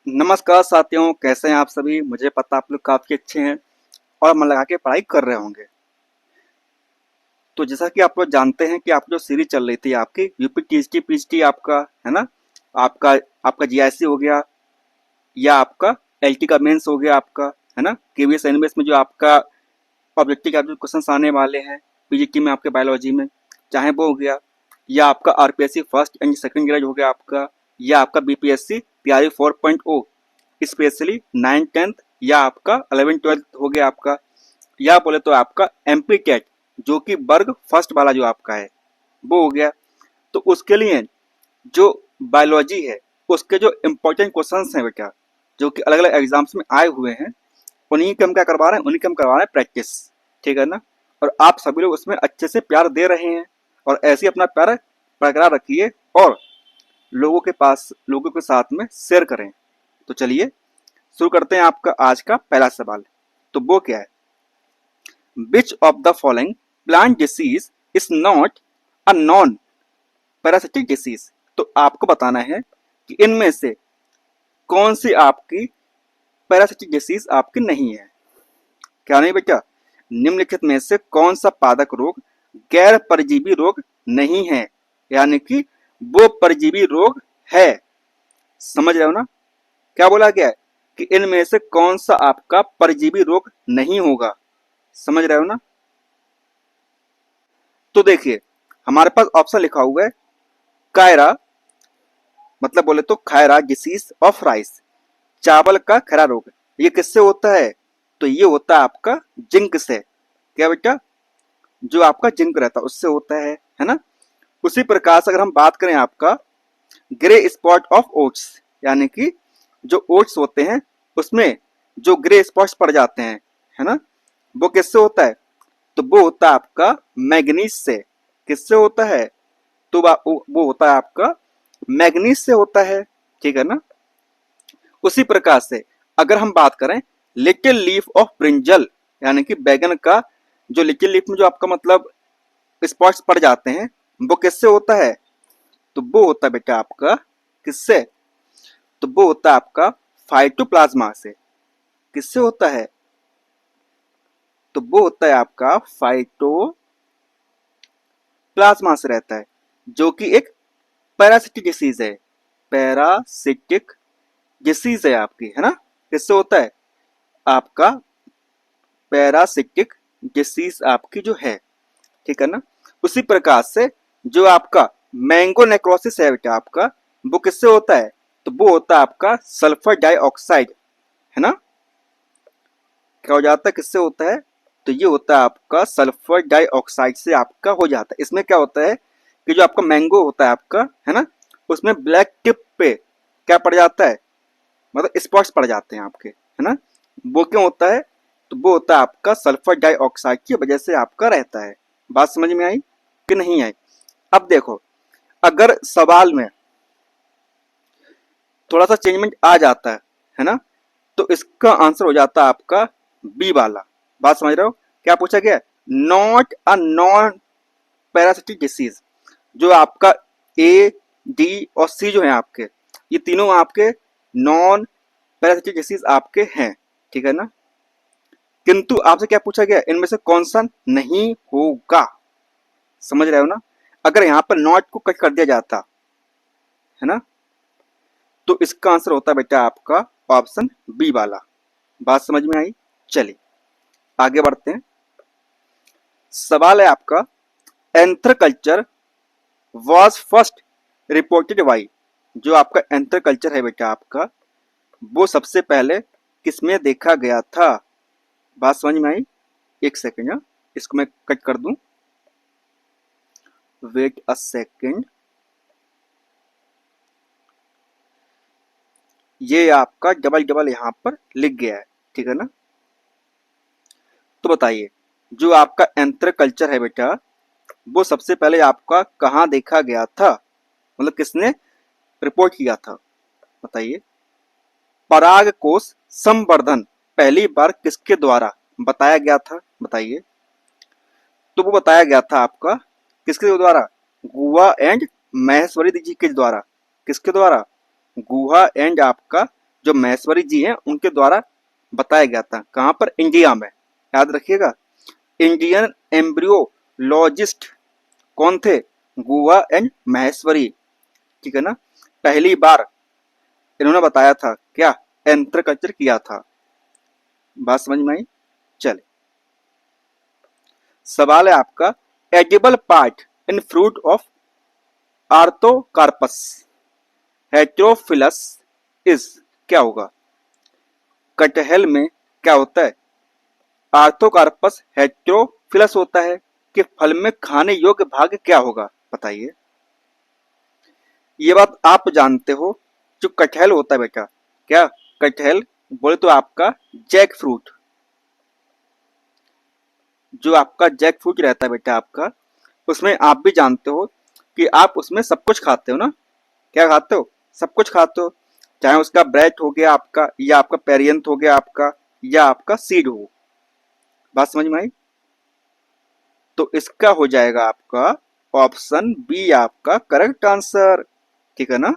नमस्कार साथियों, कैसे हैं आप सभी। मुझे पता आप लोग काफ़ी अच्छे हैं और मन लगा के पढ़ाई कर रहे होंगे। तो जैसा कि आप लोग जानते हैं कि आप जो सीरीज चल रही थी आपकी यूपी टीएसटी पीएचडी आपका, है ना। आपका आपका जीआईसी हो गया या आपका एलटी का मेंस हो गया आपका, है ना। केवीएस एनबीएस में जो आपका ऑब्जेक्टिव के क्वेश्चन आने वाले हैं पीजीटी में आपके बायोलॉजी में, चाहे वो हो गया, या आपका RPSC first and second grade हो गया आपका, या आपका बीपीएससी तैयारी 4.0 स्पेशली 9th 10th, या आपका 11th 12th हो गया आपका, या बोले तो आपका एमपी टेट जो कि वर्ग फर्स्ट वाला जो आपका है वो हो गया। तो उसके लिए जो बायोलॉजी है उसके जो इम्पोर्टेंट क्वेश्चंस हैं बेटा, जो कि अलग अलग एग्जाम्स में आए हुए हैं, उन्हीं के हम क्या करवा रहे हैं, उन्हीं के हम करवा रहे हैं प्रैक्टिस। ठीक है ना। और आप सभी लोग उसमें अच्छे से प्यार दे रहे हैं और ऐसे ही अपना प्यार बरकरार रखिए और लोगों के साथ में शेयर करें। तो चलिए शुरू करते हैं आपका आज का पहला सवाल। तो वो क्या है, विच of the following plant disease is not a non parasitic disease. तो आपको बताना है कि इनमें से कौन सी आपकी पैरासिटिक डिसीज आपकी नहीं है। क्या नहीं बेटा, निम्नलिखित में से कौन सा पादक रोग गैर परजीवी रोग नहीं है, यानी कि वो परजीवी रोग है। समझ रहे हो ना, क्या बोला गया है कि इनमें से कौन सा आपका परजीवी रोग नहीं होगा। समझ रहे हो ना। तो देखिए हमारे पास ऑप्शन लिखा हुआ है कायरा, मतलब बोले तो खैरा डिसीज ऑफ राइस, चावल का खैरा रोग। ये किससे होता है, तो ये होता है आपका जिंक से। क्या बेटा, जो आपका जिंक रहता है उससे होता है ना। उसी प्रकार से अगर हम बात करें आपका ग्रे स्पॉट ऑफ ओट्स, यानी कि जो ओट्स होते हैं उसमें जो ग्रे स्पॉट्स पड़ जाते हैं, है ना, वो किससे होता है, तो वो होता है आपका मैग्नीज से। किससे होता है, तो वो होता है आपका मैग्नीज से होता है। ठीक है ना। उसी प्रकार से अगर हम बात करें लिटिल लीफ ऑफ ब्रिंजल, यानी कि बैगन का जो लिटिल लीफ में जो आपका मतलब स्पॉट्स पड़ जाते हैं, वो किससे होता है, तो वो होता है बेटा आपका किससे, तो वो होता है आपका फाइटोप्लाज्मा से। किससे होता है, तो वो होता है आपका फाइटोप्लाज्मा से रहता है, जो कि एक पैरासिटिक डिसीज है। पैरासिटिक डिसीज है आपकी, है ना। किससे होता है, आपका पैरासिटिक डिसीज आपकी जो है। ठीक है ना। उसी प्रकार से जो आपका मैंगो नेक्रोसिस है बेटा आपका, वो किससे होता है, तो वो होता है आपका सल्फर डाइऑक्साइड, है ना। क्या हो जाता है, किससे होता है, तो ये होता है आपका सल्फर डाइऑक्साइड से आपका हो जाता है। इसमें क्या होता है कि जो आपका मैंगो होता है आपका, है ना, उसमें ब्लैक टिप पे क्या पड़ जाता है, मतलब स्पॉट्स पड़ जाते हैं आपके, है ना। वो क्यों होता है, तो वो होता है आपका सल्फर डाइऑक्साइड की वजह से आपका रहता है। बात समझ में आई कि नहीं आई। अब देखो, अगर सवाल में थोड़ा सा चेंजमेंट आ जाता है ना, तो इसका आंसर हो जाता है आपका बी वाला। बात समझ रहे हो, क्या पूछा गया, not a non parasitic disease. जो आपका ए डी और सी जो है आपके, ये तीनों आपके नॉन पैरासिटिक डिसीज आपके हैं। ठीक है ना। किंतु आपसे क्या पूछा गया, इनमें से कौन सा नहीं होगा। समझ रहे हो ना। अगर यहां पर नॉट को कट कर दिया जाता है ना, तो इसका आंसर होता है बेटा आपका ऑप्शन बी वाला। बात समझ में आई। चलिए आगे बढ़ते हैं। सवाल है आपका, anther culture was first reported by. जो आपका एंथर कल्चर है बेटा आपका, वो सबसे पहले किसमें देखा गया था। बात समझ में आई। एक सेकेंड, इसको मैं कट कर दूं, वेट अ सेकेंड। ये आपका डबल डबल यहां पर लिख गया है। ठीक है ना। तो बताइए, जो आपका एंथर कल्चर है बेटा, वो सबसे पहले आपका कहाँ देखा गया था, मतलब किसने रिपोर्ट किया था, बताइए। पराग कोश संवर्धन पहली बार किसके द्वारा बताया गया था, बताइए। तो वो बताया गया था आपका किसके द्वारा, गुहा एंड महेश्वरी जी के द्वारा। किसके द्वारा, गुहा एंड आपका जो महेश्वरी जी हैं उनके द्वारा बताया गया था। कहाँ पर? इंडिया में। याद रखिएगा। इंडियन एम्ब्रियोलॉजिस्ट कौन थे? गुहा एंड महेश्वरी। ठीक है ना। पहली बार इन्होंने बताया था क्या? एंथ्र कल्चर किया था। बात समझ में आई? चले, सवाल है आपका, edible part in fruit of Artocarpus heterophyllus is, क्या होगा? कटहल में क्या होता है? आर्थोकार्पस हेटेरोफिलस होता है कि फल में खाने योग्य भाग क्या होगा? बताइए। ये बात आप जानते हो, जो कटहल होता है बेटा, क्या कटहल बोले तो आपका जैक फ्रूट, जो आपका जैक फ्रूट रहता है बेटा आपका, उसमें आप भी जानते हो कि आप उसमें सब कुछ खाते हो ना। क्या खाते हो? सब कुछ खाते हो, चाहे उसका ब्रेड हो गया आपका, या आपका पेरियंथ हो गया आपका, या आपका सीड हो। बात समझ में आई? तो इसका हो जाएगा आपका ऑप्शन बी आपका करेक्ट आंसर। ठीक है ना।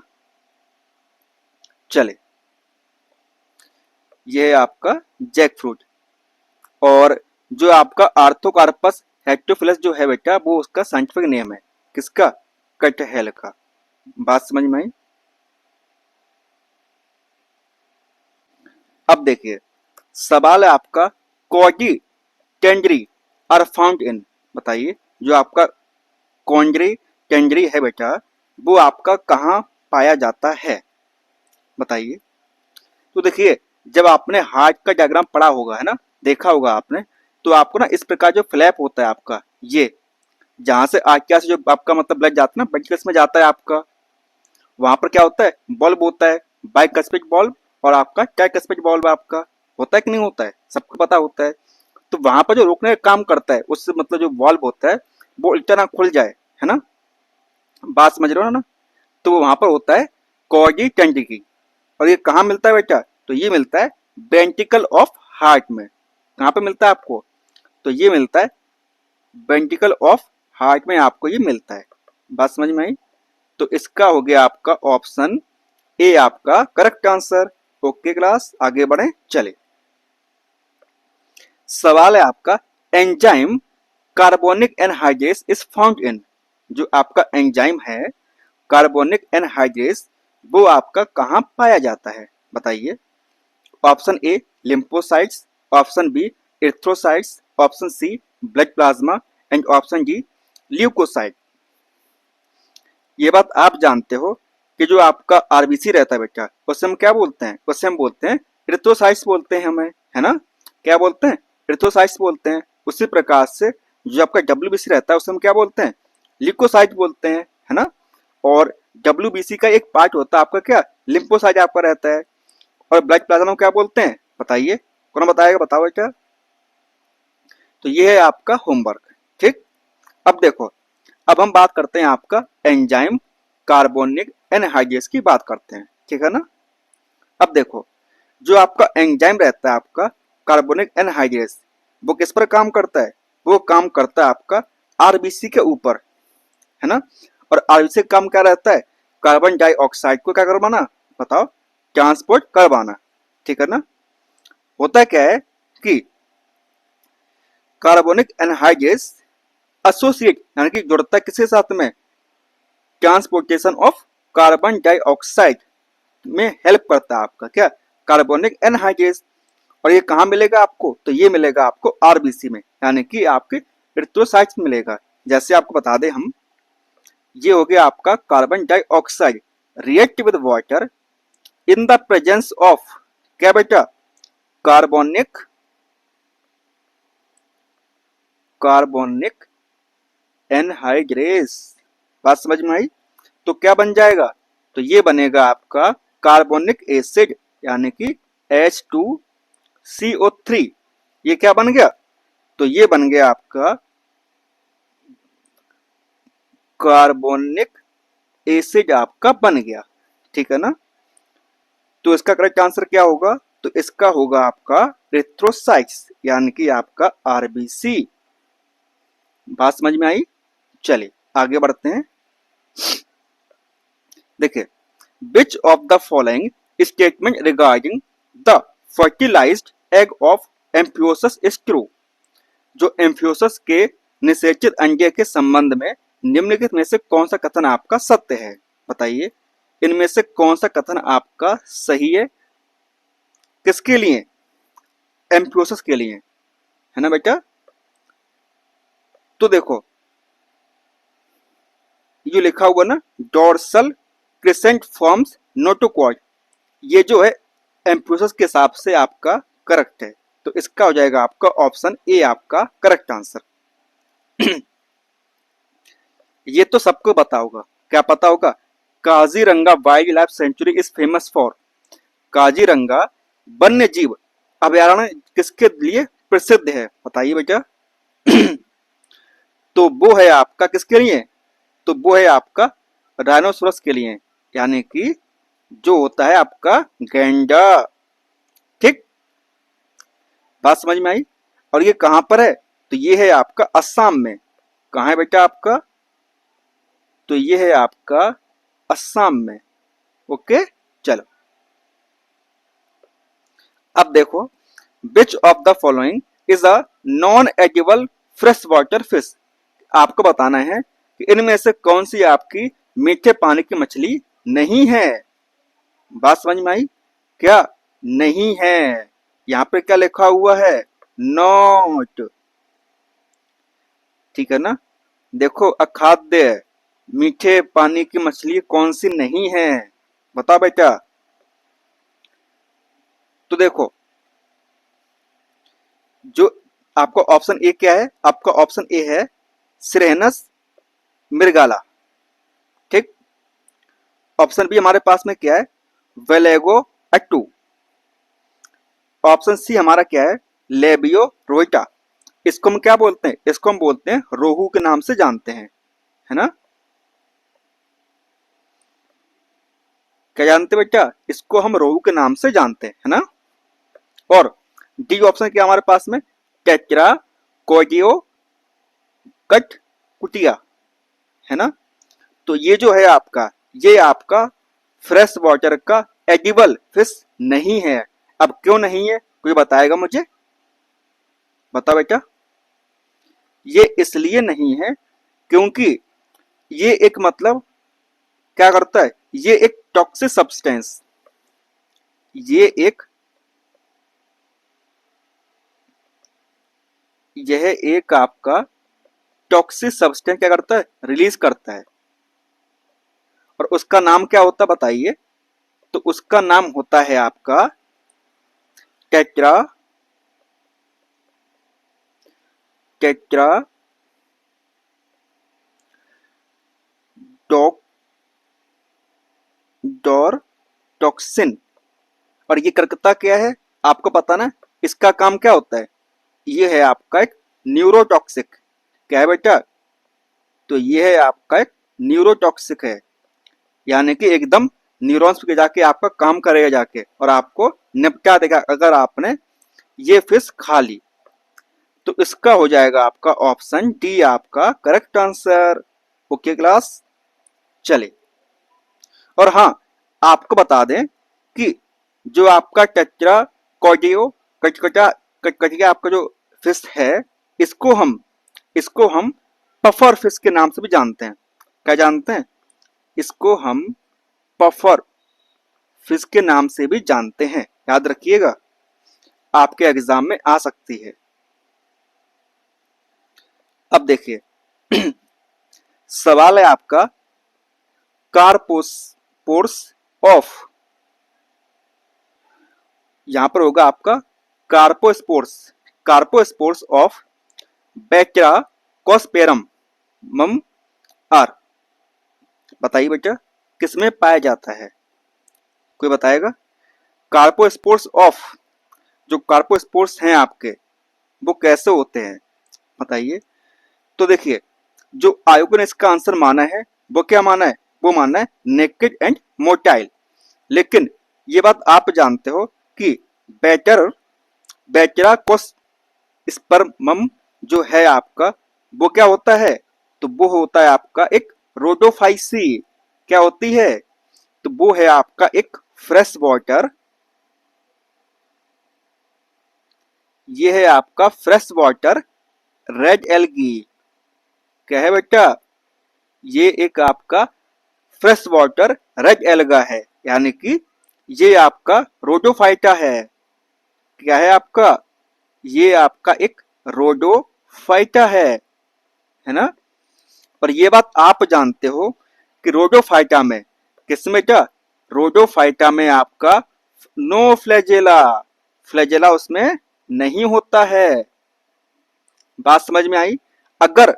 चले, ये है आपका जैक फ्रूट। और जो आपका आर्थोकार्पस हेक्टोफिलस जो है बेटा, वो उसका साइंटिफिक नेम है। किसका? कटहल का। बात समझ में आई? अब देखिए, सवाल है आपका, कॉडी टेंडरी आर फाउंड इन, बताइए। जो आपका कॉन्ड्री टेंडरी है बेटा, वो आपका कहाँ पाया जाता है? बताइए। तो देखिए, जब आपने हार्ट का डायग्राम पढ़ा होगा, है ना, देखा होगा आपने, तो आपको ना इस प्रकार जो फ्लैप होता है आपका, ये जहां से आर्टिया से जो आपका मतलब ब्लड जाता है ना, ब्लड में जाता है आपका, वहां पर क्या होता है? बल्ब होता है, बाइकस्पिड बल्ब और आपका ट्राइकस्पिड बल्ब आपका, होता है कि नहीं होता है? सबको पता होता है। तो वहां पर जो रोकने का काम करता है, उससे मतलब जो बल्ब होता है वो उल्टा ना खुल जाए, है ना। बात समझ रहे हो ना। तो वहां पर होता है कॉर्डी टेंडिकी। और ये कहाँ मिलता है बेटा? तो ये मिलता है वेंट्रिकल ऑफ हार्ट में। कहाँ पे मिलता है आपको? तो ये मिलता है वेंट्रिकल ऑफ हार्ट में, आपको ये मिलता है। बात समझ में आई? तो इसका हो गया आपका ऑप्शन ए आपका करेक्ट आंसर। ओके क्लास, आगे बढ़े चले। सवाल है आपका, enzyme carbonic anhydrase is found in, जो आपका एंजाइम है कार्बोनिक एनहाइड्रेस, वो आपका कहाँ पाया जाता है? बताइए। Option A lymphocytes, option B erythrocytes, option C blood plasma and option D leukocyte. ये बात आप जानते हो कि जो आपका आरबीसी रहता है बेटा, उसे हम क्या बोलते हैं? उसे हम बोलते हैं एरिथ्रोसाइट्स बोलते हैं हमें, है ना। क्या बोलते हैं? एरिथ्रोसाइट्स बोलते हैं। उसी प्रकार से जो आपका डब्ल्यूबीसी रहता है उसे हम क्या बोलते हैं? ल्यूकोसाइट बोलते हैं, है ना। और डब्ल्यूबीसी का एक पार्ट होता है आपका क्या? लिम्फोसाइट आपका रहता है। और ब्लड प्लाज्मा क्या बोलते हैं? बताइए, कौन बताएगा? बताओ बेटा। तो ये है आपका होमवर्क। ठीक। अब देखो, अब हम बात करते हैं आपका एंजाइम कार्बोनिक एनहाइड्रेस की बात करते हैं। ठीक है ना। अब देखो, जो आपका एंजाइम रहता है आपका कार्बोनिक एनहाइड्रेस, वो किस पर काम करता है? वो काम करता है आपका आरबीसी के ऊपर, है ना। और आरबीसी का काम क्या रहता है? कार्बन डाइऑक्साइड को क्या करवाना? बताओ। ट्रांसपोर्ट करवाना। ठीक है ना। होता क्या है कि कार्बोनिक एनहाइड्रेस एसोसिएट यानी कि जुड़ता है किसके साथ में? ट्रांसपोर्टेशन ऑफ कार्बन डाइऑक्साइड में हेल्प करता है आपका क्या? Carbonic anhydrase. और ये कहाँ मिलेगा आपको? तो ये मिलेगा आपको आरबीसी में, यानी कि आपके एरिथ्रोसाइट्स में मिलेगा। जैसे आपको बता दें हम, ये हो गया आपका carbon dioxide react with water in the presence of क्या बेटा? Carbonic carbonic anhydrase. बात समझ में आई? तो क्या बन जाएगा? तो ये बनेगा आपका कार्बोनिक एसिड, यानी कि H2CO3। ये क्या बन गया? तो ये बन गया आपका कार्बोनिक एसिड आपका बन गया। ठीक है ना। तो इसका करेक्ट आंसर क्या होगा? तो इसका होगा आपका एरिथ्रोसाइट्स, यानी कि आपका आरबीसी। बात समझ में आई? चलिए आगे बढ़ते हैं। देखिए, which of the following statement regarding the fertilized egg of amphioxus is true. जो एम्फियोसस के निषेचित अंडे के संबंध में निम्नलिखित में से कौन सा कथन आपका सत्य है? बताइए, इनमें से कौन सा कथन आपका सही है? किसके लिए? एम्फियोसस के लिए, है ना बेटा। तो देखो ये लिखा हुआ ना, डोर्सल क्रिसेंट फॉर्म्स नोटोकॉर्ड, ये जो है एम्फियोसस के हिसाब से आपका करेक्ट है। तो इसका हो जाएगा आपका ऑप्शन ए आपका करेक्ट आंसर। ये तो सबको पता होगा, क्या पता होगा? Kaziranga wild life sanctuary is famous for, Kaziranga वन्य जीव अभयारण्य किसके लिए प्रसिद्ध है? बताइए बेटा। तो वो है आपका किसके लिए? तो वो है आपका राइनोसोरस के लिए, यानी कि जो होता है आपका गैंडा। ठीक, बात समझ में आई? और ये कहां पर है? तो ये है आपका असम में। कहां है बेटा आपका? तो ये है आपका असम में। ओके, चलो अब देखो, विच of the following is a non edible fresh water fish. आपको बताना है कि इनमें से कौन सी आपकी मीठे पानी की मछली नहीं है। बात समझ में आई? क्या नहीं है? यहां पे क्या लिखा हुआ है? नॉट। ठीक है ना। देखो, अखाद्य मीठे पानी की मछली कौन सी नहीं है? बता बेटा। तो देखो, जो आपका ऑप्शन ए क्या है? आपका ऑप्शन ए है सिरेनस मृगाला। ठीक, ऑप्शन बी हमारे पास में क्या है? वेलेगो अट्टू। ऑप्शन सी हमारा क्या है? लेबियो रोइटा। इसको हम क्या बोलते हैं? इसको हम बोलते हैं रोहू के नाम से जानते हैं, है ना। क्या जानते हैं बेटा? इसको हम रोहू के नाम से जानते हैं, है ना। और डी ऑप्शन क्या हमारे पास में? टेट्रा कोडियो कट कुटिया, है ना। तो ये जो है आपका, ये आपका फ्रेश वाटर का एडिबल फिश नहीं है। अब क्यों नहीं है, कोई बताएगा मुझे? बता बेटा। ये इसलिए नहीं है क्योंकि ये एक मतलब क्या करता है? ये एक टॉक्सिक सब्सटेंस, ये एक यह एक आपका टॉक्सिक सब्सटेंस क्या करता है? रिलीज करता है। और उसका नाम क्या होता है बताइए? तो उसका नाम होता है आपका टेट्रा टेट्रा डॉर टॉक्सिन। और ये करता क्या है आपको पता ना? इसका काम क्या होता है? ये है आपका एक न्यूरोटॉक्सिक। क्या है बेटा? तो ये है आपका एक न्यूरोटॉक्सिक है, यानी कि एकदम न्यूरॉन्स पे जाके आपका काम करेगा जाके, और आपको निपटा देगा अगर आपने ये फिश खा ली। तो इसका हो जाएगा आपका ऑप्शन डी आपका करेक्ट आंसर। ओके क्लास, चले। और हाँ, आपको बता दें कि जो आपका टेट्रा कॉडियो कटकटा कटकटिया आपका जो फिश है, इसको हम पफर फिश के नाम से भी जानते हैं। क्या जानते हैं? इसको हम पफर फिश के नाम से भी जानते हैं, याद रखिएगा, आपके एग्जाम में आ सकती है। अब देखिए, सवाल है आपका कार्पोस्पोर्स ऑफ, यहां पर होगा आपका कार्पोस्पोर्स ऑफ बैक्टीरिया कोस्पेरम मम आर। बताइए बेटा, किसमें पाया जाता है? कोई बताएगा? कार्पोस्पोर्स ऑफ, जो कार्पोस्पोर्स हैं आपके, वो कैसे होते हैं? बताइए। तो देखिए, जो आयोग ने इसका आंसर माना है, वो क्या माना है? वो माना है नेकेड एंड मोटाइल। लेकिन ये बात आप जानते हो कि बैक्टीरिया स्पर्मम जो है आपका, वो क्या होता है? तो वो होता है आपका एक रोडोफाइसी। क्या होती है? तो वो है आपका एक फ्रेश वाटर, ये है आपका फ्रेश वाटर रेड एल्गी। क्या है बेटा? ये एक आपका फ्रेश वाटर रेड एल्गा है, यानी कि ये आपका रोडोफाइटा है। क्या है आपका? ये आपका एक रोडोफाइटा है ना। और ये बात आप जानते हो कि रोडोफाइटा में, किसमें क्या, रोडोफाइटा में आपका नो फ्लैजेला, फ्लैजेला उसमें नहीं होता है। बात समझ में आई? अगर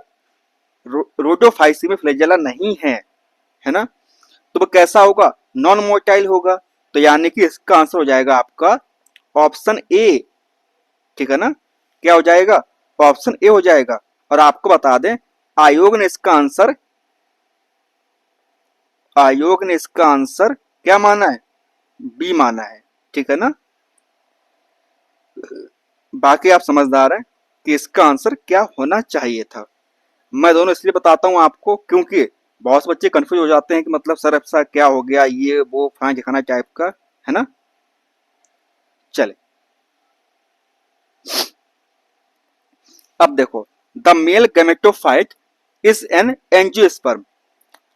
रोडोफाइसी में फ्लैजेला नहीं है ना, तो वो कैसा होगा? नॉन मोटाइल होगा। तो यानी कि इसका आंसर हो जाएगा आपका ऑप्शन ए। ठीक है ना? क्या हो जाएगा? ऑप्शन ए हो जाएगा। और आपको बता दें, आयोग ने इसका आंसर आयोग ने इसका आंसर क्या माना है? बी माना है। ठीक है ना? बाकी आप समझदार हैं कि इसका आंसर क्या होना चाहिए था। मैं दोनों इसलिए बताता हूं आपको क्योंकि बहुत से बच्चे कंफ्यूज हो जाते हैं कि मतलब सर ऐसा क्या हो गया, ये वो फलाना ठिकाना टाइप का, है ना। चले, अब देखो, the male gametophyte is an angiosperm.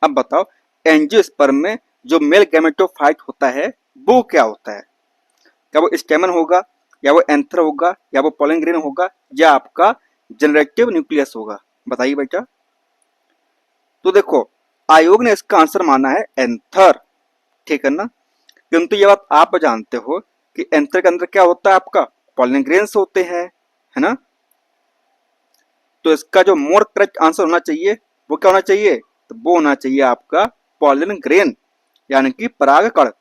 अब बताओ, एंजियोस्पर्म में जो मेल गैमेटोफाइट होता है वो क्या होता है? क्या वो स्टेमन होगा, या वो एंथर होगा, या वो पोलन ग्रेन होगा, या आपका जनरेटिव न्यूक्लियस होगा? बताइए बेटा। तो देखो, आयोग ने इसका आंसर माना है एंथर। ठीक है ना? किंतु ये बात आप जानते हो कि एंथर के अंदर क्या होता है आपका? पोलन ग्रेन्स होते हैं, है ना। तो इसका जो मोर करेक्ट आंसर होना चाहिए वो क्या होना चाहिए? तो वो होना चाहिए आपका पॉलन ग्रेन, यानी कि परागकण।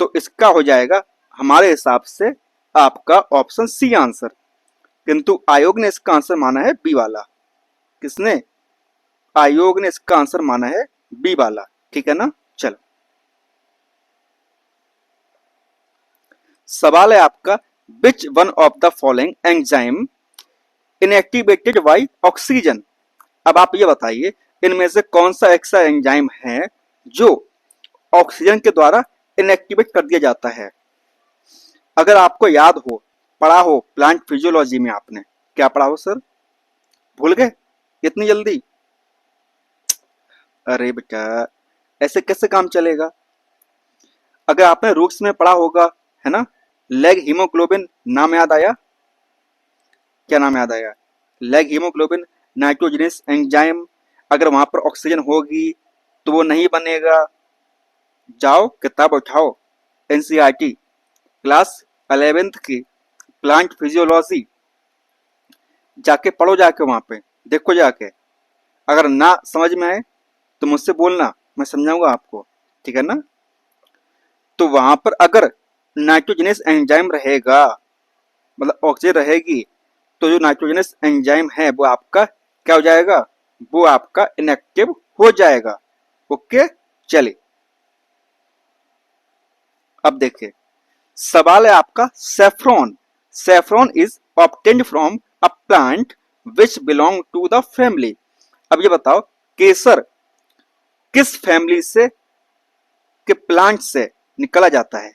तो इसका हो जाएगा हमारे हिसाब से आपका ऑप्शन सी आंसर। किंतु आयोग ने इसका आंसर माना है बी वाला। किसने? आयोग ने इसका आंसर माना है बी वाला। ठीक है ना? चलो, सवाल है आपका, which one of the following enzyme inactivated by oxygen. अब आप ये बताइए, इनमें से कौन सा ऐसा एंजाइम है जो ऑक्सीजन के द्वारा इनएक्टिवेट कर दिया जाता है? अगर आपको याद हो, पढ़ा हो प्लांट फिजियोलॉजी में, आपने क्या पढ़ा हो सर? भूल गए इतनी जल्दी? अरे बेटा, ऐसे कैसे काम चलेगा? अगर आपने रूट्स में पढ़ा होगा, है ना, लेग हीमोग्लोबिन, नाम याद आया? क्या नाम याद आया? Leg haemoglobin nitrogenous enzyme. अगर वहां पर ऑक्सीजन होगी तो वो नहीं बनेगा। जाओ किताब उठाओ, एनसीईआरटी क्लास 11th की प्लांट फिजियोलॉजी, जाके पढ़ो, जाके वहां पे देखो जाके। अगर ना समझ में आए तो मुझसे बोलना, मैं समझाऊंगा आपको। ठीक है ना? तो वहां पर अगर नाइट्रोजनस एंजाइम रहेगा, मतलब ऑक्सीजन रहेगी, तो जो नाइट्रोजनस एंजाइम है वो आपका क्या हो जाएगा? वो आपका इनएक्टिव हो जाएगा। ओके, चलिए अब देखिए, सवाल है आपका saffron. Saffron is obtained from a plant which belong to the family. अब ये बताओ, केसर किस फैमिली से, के प्लांट से निकला जाता है?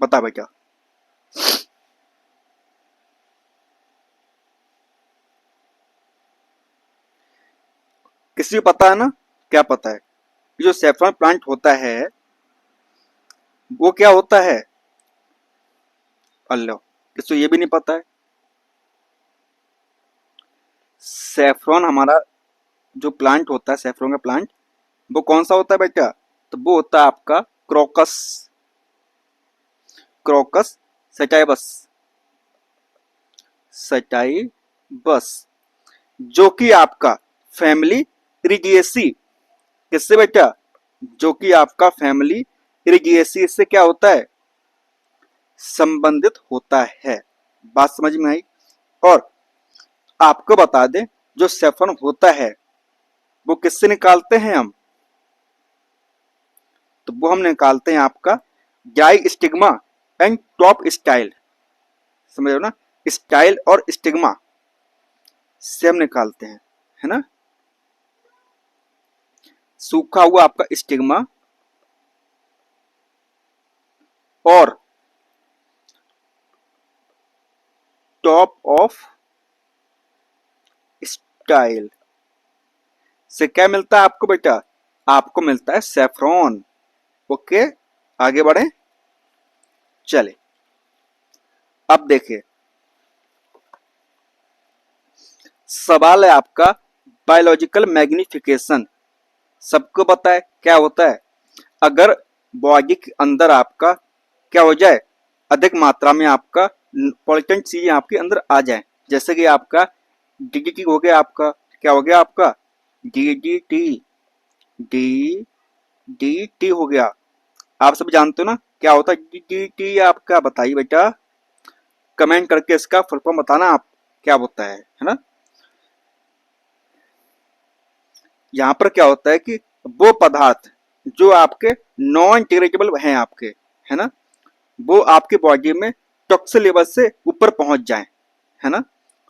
बता बेटा। किसी को पता है ना? क्या पता है? जो सेफ्रॉन प्लांट होता है वो क्या होता है? अल्लो, किसी को ये भी नहीं पता है? सेफ्रॉन हमारा जो प्लांट होता है, सेफ्रॉन का प्लांट, वो कौन सा होता है बेटा? तो वो होता है आपका क्रोकस, क्रोकस सटाइबस, सटाइबस, जो कि आपका फैमिली इरिडियेसी, किससे बेटा? जो कि आपका फैमिली इरिडियेसी से क्या होता है? संबंधित होता है। बात समझ में आई? और आपको बता दें, जो सेफ्रॉन होता है वो किससे निकालते हैं हम? तो वो हम निकालते हैं आपका dye stigma and top style. समझ रहे हो ना? स्टाइल और स्टिग्मा से हम निकालते हैं, है ना। सूखा हुआ आपका स्टिग्मा और टॉप ऑफ स्टाइल से क्या मिलता है आपको बेटा? आपको मिलता है सेफ्रॉन। ओके, आगे बढ़े, चले। अब देखिए, सवाल है आपका बायोलॉजिकल मैग्निफिकेशन। सबको पता है क्या होता है? अगर बॉडी के अंदर आपका क्या हो जाए, अधिक मात्रा में आपका पॉल्यूटेंट चीजें आपके अंदर आ जाए, जैसे कि आपका डीडीटी हो गया, आपका क्या हो गया, आपका डीडीटी, डीडीटी हो गया। आप सब जानते हो ना क्या होता है डीडीटी आपका? बताइए बेटा, कमेंट करके इसका फुल फॉर्म बताना आप क्या होता है ना। यहाँ पर क्या होता है कि वो पदार्थ जो आपके नॉन डिग्रेडेबल हैं आपके, है ना, वो आपके बॉडी में टॉक्सिक लेवल से ऊपर पहुंच जाए, है ना,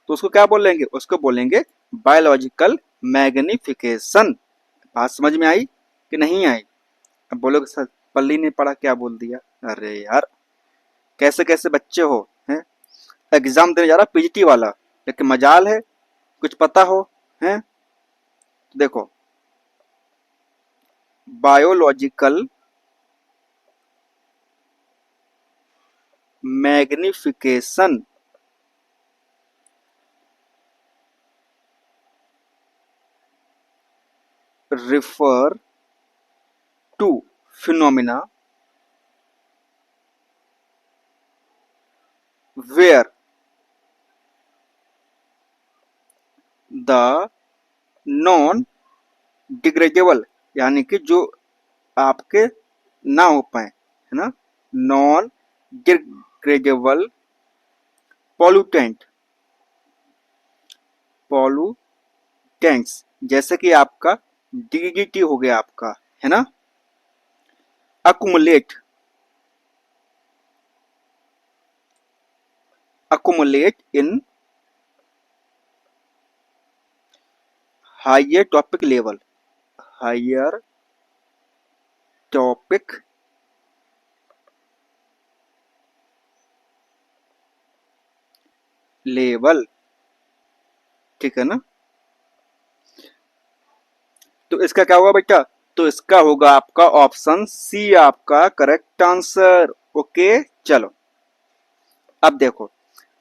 तो उसको क्या बोलेंगे? उसको बोलेंगे बायोलॉजिकल मैग्निफिकेशन। बात समझ में आई कि नहीं आई? अब बोलोगे सर पल्ली ने पढ़ा, क्या बोल दिया? अरे यार, कैसे कैसे बच्चे हो हैं? एग्जाम देने जा रहा पीजीटी वाला, लेकिन मजाल है कुछ पता हो, हैं? देखो, biological magnification refer to phenomena where the non degradable, यानी कि जो आपके ना हो पाए, है ना, नॉन डिग्रेडेबल पॉल्यूटेंट, पॉल्यूटेंट्स, जैसे कि आपका डीडीटी हो गया आपका, है ना, accumulate, accumulate in higher trophic level, higher trophic level, ठीक है ना। तो इसका क्या होगा बेटा? तो इसका होगा आपका ऑप्शन सी आपका करेक्ट आंसर। ओके, चलो अब देखो,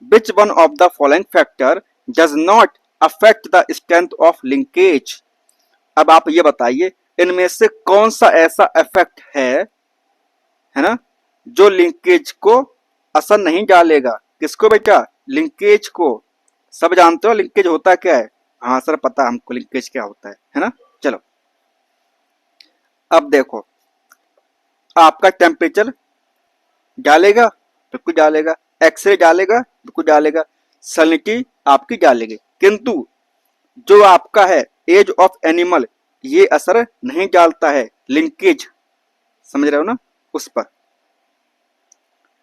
which one of the following factor does not affect the strength of linkage. अब आप ये बताइए, इनमें से कौन सा ऐसा इफेक्ट है ना, जो लिंकेज को असर नहीं डालेगा? किसको बेटा? लिंकेज को। सब जानते हो लिंकेज होता क्या है? हाँ सर पता हमको लिंकेज क्या होता है ना। चलो अब देखो, आपका टेम्परेचर डालेगा, बिल्कुल डालेगा, एक्सरे डालेगा, बिल्कुल डालेगा, सैलिनिटी आपकी डालेगी, किंतु जो आपका है एज ऑफ एनिमल, ये असर नहीं डालता है, लिंकेज, समझ रहे हो ना, उस पर।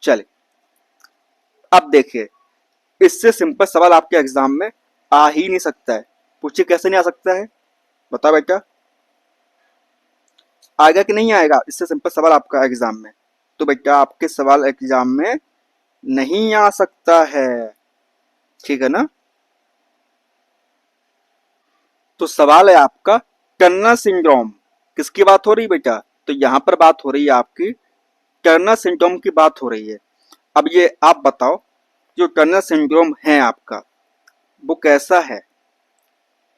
चले अब देखिए, इससे सिंपल सवाल आपके एग्जाम में आ ही नहीं सकता है। पूछिए कैसे नहीं आ सकता है, बताओ बेटा, आएगा कि नहीं आएगा? इससे सिंपल सवाल आपका एग्जाम में, तो बेटा आपके सवाल एग्जाम में नहीं आ सकता है, ठीक है ना। तो सवाल है आपका टर्नर सिंड्रोम, किसकी बात हो रही बेटा? तो यहां पर बात हो रही है आपकी टर्नर सिंड्रोम की बात हो रही है। अब ये आप बताओ, जो टर्नर सिंड्रोम है आपका, वो कैसा है?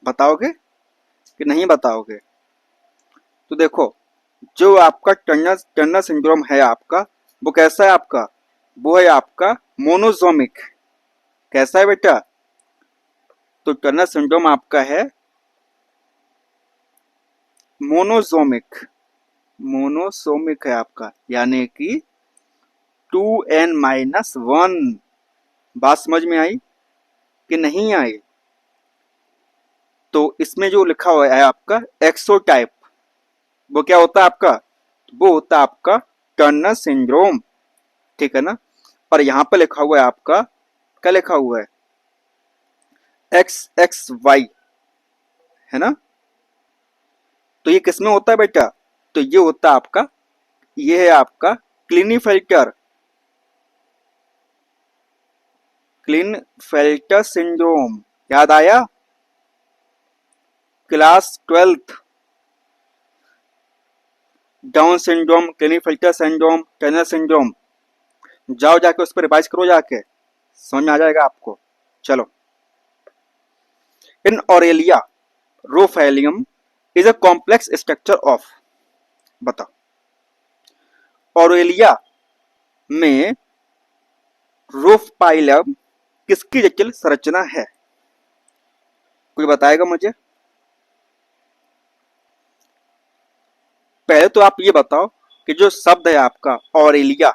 बताओगे कि नहीं बताओगे? तो देखो, जो आपका टर्नर टर्नर सिंड्रोम है आपका, वो कैसा है आपका? वो है आपका मोनोजोमिक। कैसा है बेटा? तो टर्नर सिंड्रोम आपका है मोनोजोमिक, मोनोसोमिक है आपका, यानी कि 2n-1। बात समझ में आई कि नहीं आई? तो इसमें जो लिखा हुआ है आपका एक्सोटाइप, वो क्या होता है आपका? वो होता है आपका टर्नर सिंड्रोम, ठीक है ना। और यहाँ पे लिखा हुआ है आपका, क्या लिखा हुआ है? XXY, है ना। तो ये किसमें होता है बेटा? तो ये होता है आपका, ये है आपका क्लिनीफेल्टर क्लिनफेल्टर सिंड्रोम, याद आया? Class 12th। Down syndrome, Klinefelter syndrome, Turner syndrome, जाओ जाके उस पर रिवाइज करो, जाके समझ में आ जाएगा आपको। चलो, in Aurelia rhopalium is a complex structure of, बताओ ऑरेलिया में रोफाइलम किसकी जटिल संरचना है? कोई बताएगा मुझे? पहले तो आप ये बताओ कि जो शब्द है आपका ऑरेलिया,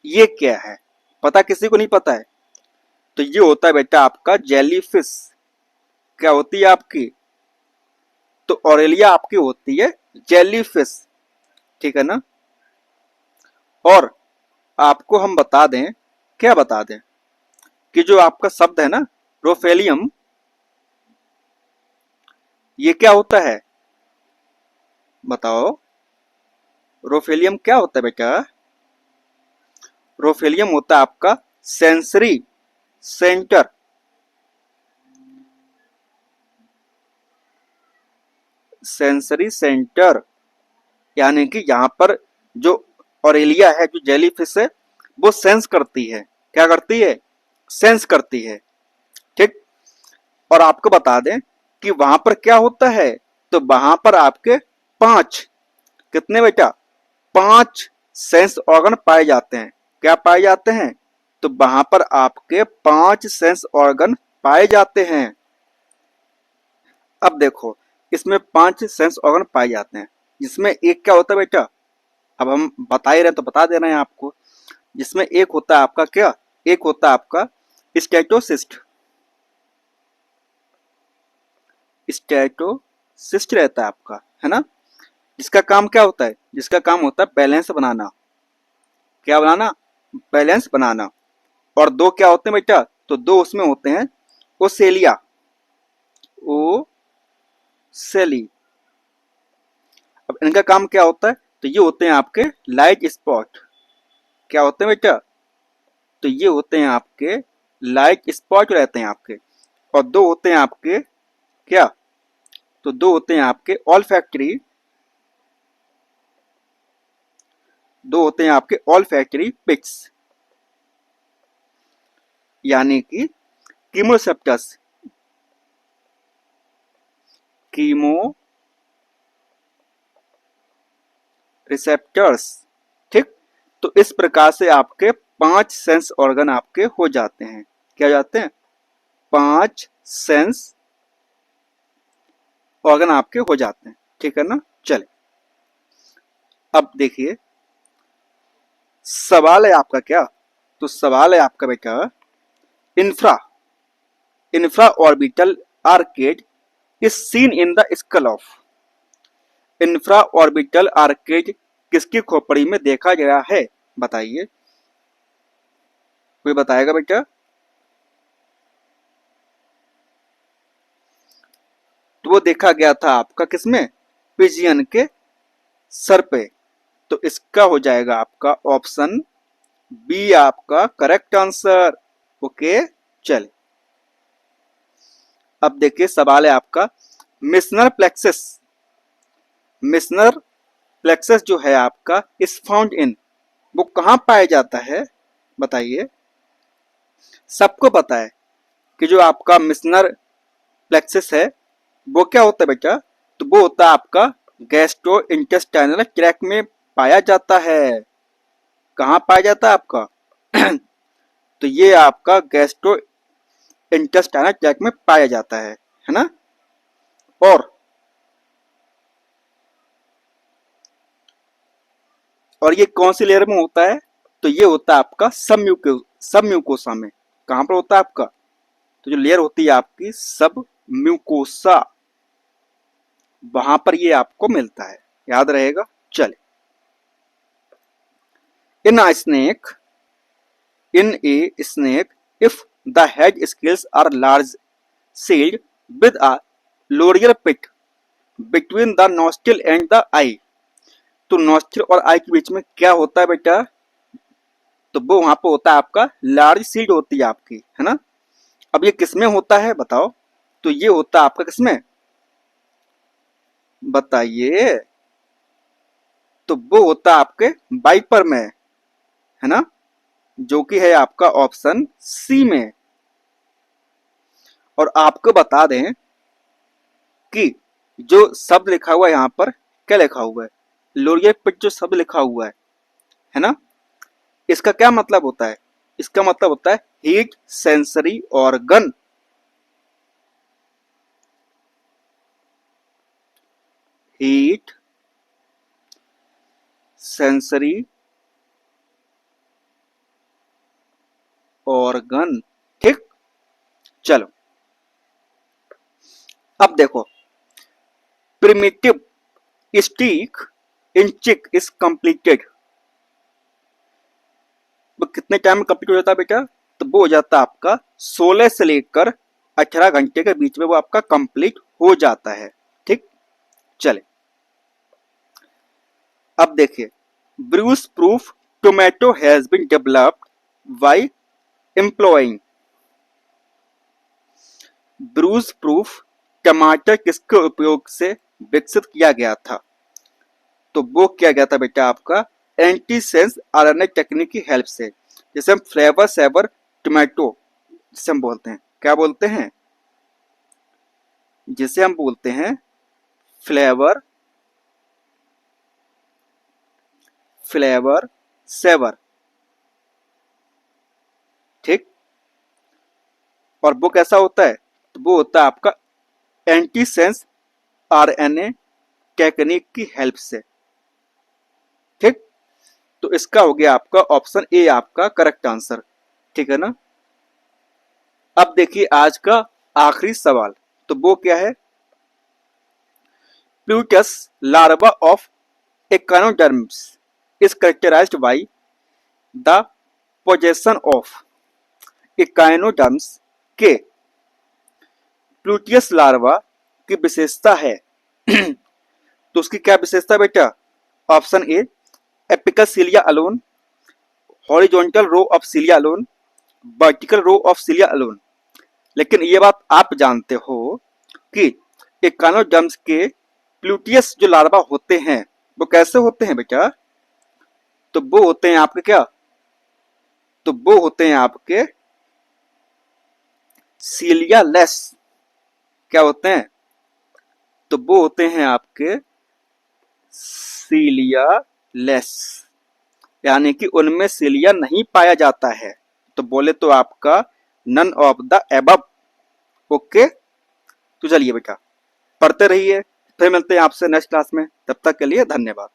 ये क्या है? पता किसी को नहीं पता है? तो ये होता है बेटा आपका जेलीफिश। क्या होती है आपकी? तो ऑरेलिया आपकी होती है जेलीफिश, ठीक है ना। और आपको हम बता दें, क्या बता दें, कि जो आपका शब्द है ना रोफेलियम, ये क्या होता है? बताओ, रोफेलियम क्या होता है बेटा? रोफेलियम होता है आपका सेंसरी सेंटर। सेंसरी सेंटर यानी कि यहां पर जो ऑरेलिया है, जो जेलीफिश है, वो सेंस करती है। क्या करती है? सेंस करती है, ठीक। और आपको बता दें कि वहां पर क्या होता है, तो वहां पर आपके 5, कितने बेटा? 5 सेंस ऑर्गन पाए जाते हैं। क्या पाए जाते हैं? तो वहां पर आपके 5 सेंस ऑर्गन पाए जाते हैं। अब देखो, इसमें 5 सेंस ऑर्गन पाए जाते हैं, जिसमें एक क्या होता है बेटा? अब हम बता ही रहे हैं तो बता दे रहे हैं आपको। जिसमें एक होता है आपका क्या? एक होता है आपका स्टेटोसिस्ट। स्टेटोसिस्ट रहता है आपका, है ना। जिसका काम क्या होता है? जिसका काम होता है बैलेंस बनाना। क्या बनाना? बैलेंस बनाना। और 2 क्या होते हैं बेटा? तो 2 उसमें होते हैं ओसेलिया, ओसेली। अब इनका काम क्या होता है? तो ये होते हैं आपके लाइट स्पॉट। क्या होते हैं बेटा? तो ये होते हैं आपके लाइट स्पॉट रहते हैं आपके। और 2 होते हैं आपके क्या? तो 2 होते हैं आपके ऑल फैक्ट्री। 2 होते हैं आपके ऑल फैक्ट्री पिक्स, यानी कि कीमोसेप्टस, कीमो रिसेप्टर्स, ठीक। तो इस प्रकार से आपके 5 सेंस ऑर्गन आपके हो जाते हैं। क्या जाते हैं? 5 सेंस ऑर्गन आपके हो जाते हैं, ठीक है ना। चले, अब देखिए सवाल है आपका क्या? तो सवाल है आपका बेटा, infra infra orbital arcade is seen in the skull of. Infra orbital arcade किसकी खोपड़ी में देखा गया है? बताइए, कोई बताएगा बेटा? तो वो देखा गया था आपका किसमें? पिजियन के सर पे। तो इसका हो जाएगा आपका ऑप्शन बी आपका करेक्ट आंसर। ओके, चल अब देखिए सवाल है आपका, मिशनर प्लेक्सस। मिशनर प्लेक्सस जो है आपका इस फाउंड इन, वो कहाँ पाया जाता है? बताइए। सबको पता है कि जो आपका मिशनर प्लेक्सस है वो क्या होता है बेटा? तो वो होता है आपका गैस्ट्रो इंटेस्टाइनल ट्रैक में पाया जाता है। कहाँ पाया जाता है आपका? तो ये आपका गैस्ट्रो इंटेस्टाइनल ट्रैक में पाया जाता है ना। और ये कौन सी लेयर में होता है? तो ये होता है आपका सब म्यूकोसा में। कहां पर होता है आपका? तो जो लेयर होती है आपकी सब म्यूकोसा, वहां पर ये आपको मिलता है, याद रहेगा। चले, in a snake in a snake if the head scales are large sealed with a loreal pit between the nostril and the eye। तो नॉस्ट्रिल और आई के बीच में क्या होता है बेटा? तो वो वहां पर होता है आपका लार्ज सीड होती है आपकी, है ना। अब ये किसमें होता है बताओ, तो ये होता है आपका किसमें, बताइए। तो वो होता है आपके वाइपर में, है ना, जो कि है आपका ऑप्शन सी में। और आपको बता दें कि जो शब्द लिखा हुआ है यहाँ पर, क्या लिखा हुआ है, लोरिया पिट जो शब्द लिखा हुआ है ना, इसका क्या मतलब होता है, इसका मतलब होता है heat sensory organ. Heat sensory organ, ठीक। चलो अब देखो, प्रिमिटिव स्टीक इन चिक इज कंप्लीटेड, वो कितने टाइम में कंप्लीट हो जाता है बेटा, तो वो हो जाता है आपका 16 से लेकर 18 घंटे के बीच में वो आपका कंप्लीट हो जाता है, ठीक। चले अब देखिए, bruise proof tomato has been developed by employing, bruise proof टमाटर किसके उपयोग से विकसित किया गया था, तो वो किया गया था बेटा आपका एंटी सेंस आरएनए टेक्निक की हेल्प से। जैसे हम फ्लेवर सेवर टोमेटो जिसे हम बोलते हैं, क्या बोलते हैं, जिसे हम बोलते हैं फ्लेवर फ्लेवर सेवर, ठीक। और वो कैसा होता है, तो वो होता है आपका एंटी सेंस आरएनए टेक्निक की हेल्प से, ठीक। तो इसका हो गया आपका ऑप्शन ए आपका करेक्ट आंसर, ठीक है ना। अब देखिए आज का आखिरी सवाल, तो वो क्या है, pluteus larva of echinoderms is characterized by the possession of echinoderms के, प्लूटियस लार्वा की विशेषता है तो उसकी क्या विशेषता बेटा, option A apical cilia alone, horizontal row of cilia alone, vertical row of cilia alone. लेकिन ये बात आप जानते हो कि एकानोडर्म्स के प्लूटियस जो लार्वा होते हैं वो कैसे होते हैं बेटा, तो वो होते हैं आपके क्या, तो वो होते हैं आपके सीलिया लेस, क्या होते हैं, तो वो होते हैं आपके सीलिया लेस, यानी कि उनमें सीलिया नहीं पाया जाता है, तो बोले तो आपका none of the above, okay. तो चलिए बेटा पढ़ते रहिए, फिर मिलते हैं आपसे नेक्स्ट क्लास में, तब तक के लिए धन्यवाद।